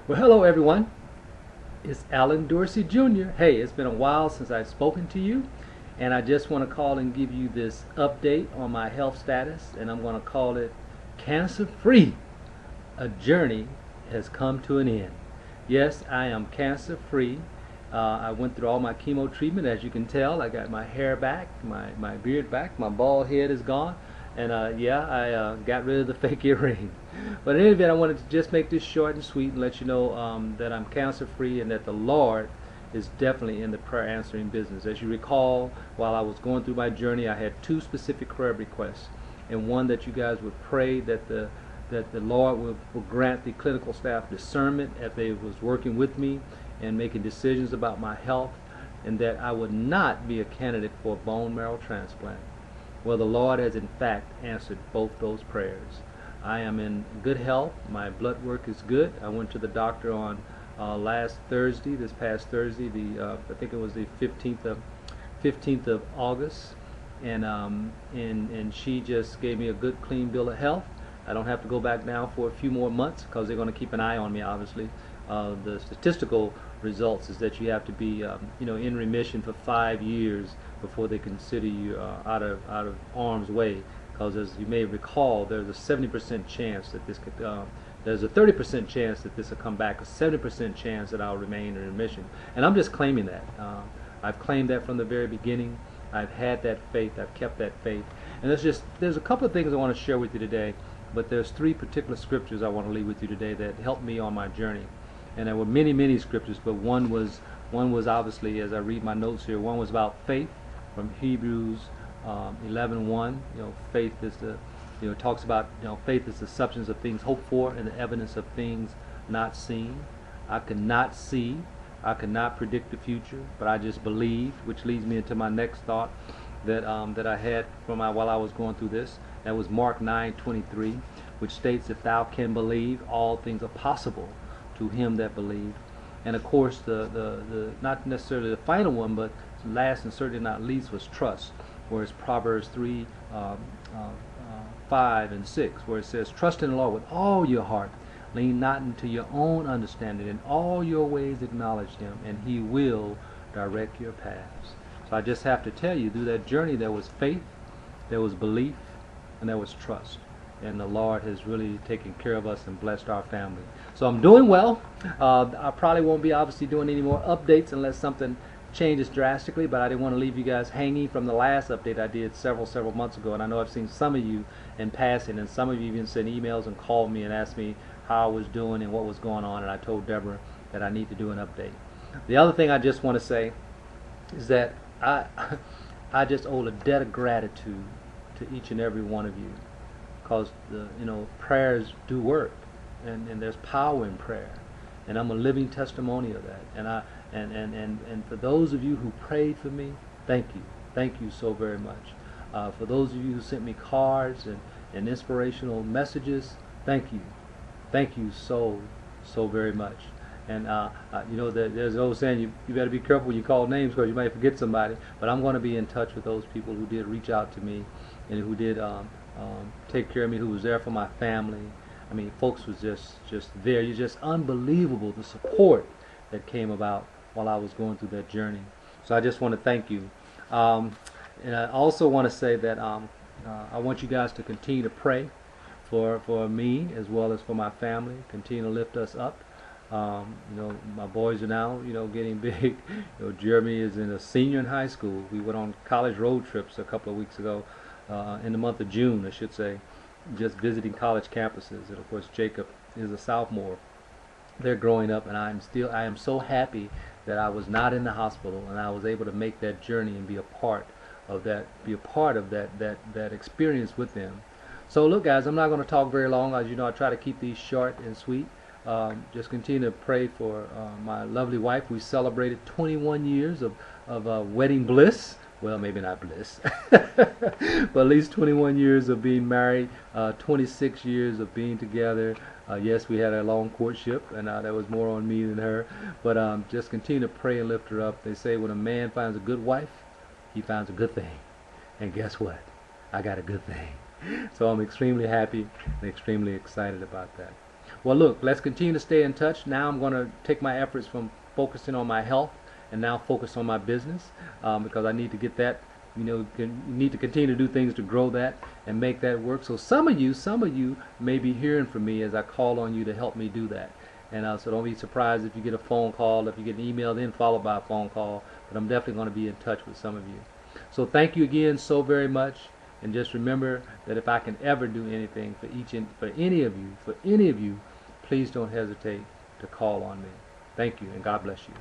Well, hello everyone. It's Alan Dorsey Jr. Hey, it's been a while since I've spoken to you, and I just want to call and give you this update on my health status, and I'm going to call it Cancer Free. A journey has come to an end. Yes, I am cancer free. I went through all my chemo treatment. As you can tell, I got my hair back, my beard back, my bald head is gone, and yeah, I got rid of the fake earring. But in any event, I wanted to just make this short and sweet and let you know that I'm cancer free and that the Lord is definitely in the prayer answering business. As you recall, while I was going through my journey, I had two specific prayer requests, and one that you guys would pray that the Lord will grant the clinical staff discernment as they was working with me and making decisions about my health, and that I would not be a candidate for a bone marrow transplant. Well, the Lord has in fact answered both those prayers. I am in good health. My blood work is good. I went to the doctor on this past Thursday, I think it was the 15th of August, and she just gave me a good clean bill of health. I don't have to go back now for a few more months because they're going to keep an eye on me, obviously. The statistical results is that you have to be in remission for 5 years before they consider you out of harm's way, because as you may recall, there's a 70% chance that this could there's a 30% chance that this will come back, a 70% chance that I'll remain in remission, and I'm just claiming that. I've claimed that from the very beginning. I've had that faith. I've kept that faith, and there's a couple of things I want to share with you today, but there's three particular scriptures I want to leave with you today that helped me on my journey. And there were many scriptures, but one was obviously, as I read my notes here, one was about faith from Hebrews 11:1. Faith is talks about, faith is the substance of things hoped for and the evidence of things not seen. I cannot see, I cannot predict the future, but I just believe, which leads me into my next thought that I had while I was going through this. That was Mark 9:23, which states, "If thou can believe, all things are possible to him that believe." And of course, the not necessarily the final one, but last and certainly not least, was trust, whereas Proverbs 3:5 and 6, where it says, "Trust in the Lord with all your heart, lean not into your own understanding, in all your ways acknowledge him, and he will direct your paths." So I just have to tell you, through that journey, there was faith, there was belief, and there was trust. And the Lord has really taken care of us and blessed our family. So I'm doing well. I probably won't be obviously doing any more updates unless something changes drastically, but I didn't want to leave you guys hanging from the last update I did several months ago. And I know I've seen some of you in passing, and some of you even sent emails and called me and asked me how I was doing and what was going on, and I told Deborah that I need to do an update. The other thing I just want to say is that I just owe a debt of gratitude to each and every one of you, because prayers do work, and there's power in prayer, and I'm a living testimony of that. And for those of you who prayed for me, thank you so very much. For those of you who sent me cards and inspirational messages, thank you so very much. And there's an old saying, you better be careful when you call names because you might forget somebody. But I'm going to be in touch with those people who did reach out to me and who did take care of me, who was there for my family. I mean, folks was just there. You're just unbelievable, the support that came about while I was going through that journey. So I just want to thank you. And I also want to say that I want you guys to continue to pray for me as well as for my family. Continue to lift us up. My boys are now, getting big. Jeremy is a senior in high school. We went on college road trips a couple of weeks ago, in the month of June, I should say, just visiting college campuses. And of course, Jacob is a sophomore. They're growing up, and I am so happy that I was not in the hospital and I was able to make that journey and be a part of that experience with them. So look, guys, I'm not going to talk very long. As you know, I try to keep these short and sweet. Just continue to pray for my lovely wife. We celebrated 21 years of wedding bliss. Well, maybe not bliss, but at least 21 years of being married, 26 years of being together. Yes, we had a long courtship, and that was more on me than her. But just continue to pray and lift her up. They say when a man finds a good wife, he finds a good thing. And guess what? I got a good thing. So I'm extremely happy and extremely excited about that. Well, look, let's continue to stay in touch. Now I'm going to take my efforts from focusing on my health and now focus on my business, because I need to get that. Need to continue to do things to grow that and make that work. So some of you may be hearing from me as I call on you to help me do that. And so don't be surprised if you get a phone call, if you get an email, then followed by a phone call. But I'm definitely going to be in touch with some of you. So thank you again so very much. And just remember that if I can ever do anything for any of you, please don't hesitate to call on me. Thank you, and God bless you.